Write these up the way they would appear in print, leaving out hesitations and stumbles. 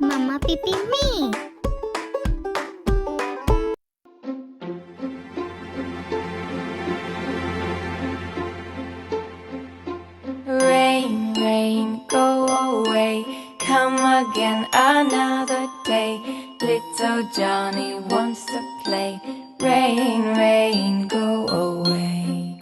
MamaPipiMe. Rain, rain, go away. Come again another day. Little Johnny wants to play. Rain, rain, go away.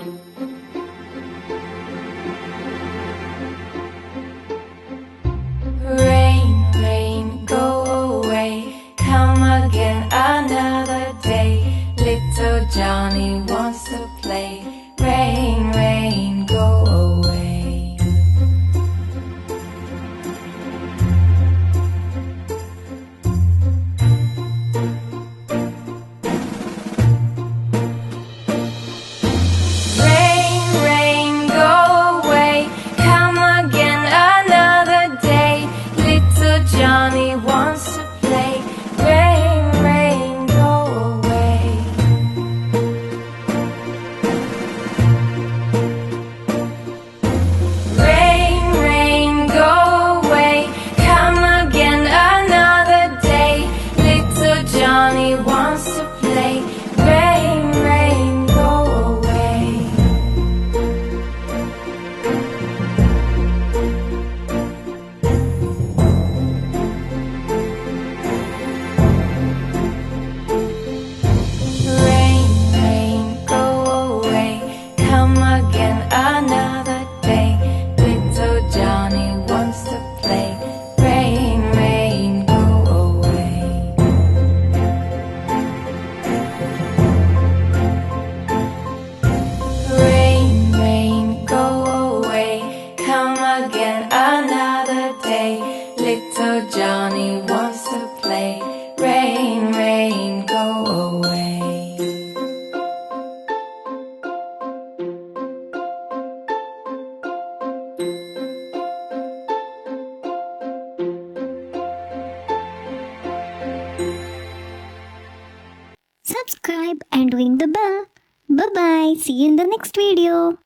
Rain, rain, go away. Come again another day. Little Johnny wants to play. Rain, rain, go away. Rain, rain, go away. Come again another day. Little Johnny wants to play. Rain, rain, go away. Rain, rain, go away. Come again another day. Little Johnny wants to play. Rain, rain, go away. Rain, rain, go away. Come again another day. Little Johnny wants to play. Rain, rain, go away. Rain, rain, go away. Come again another day. Little Johnny wants to play. Rain, rain, go away. Subscribe and ring the bell. Bye bye. See you in the next video.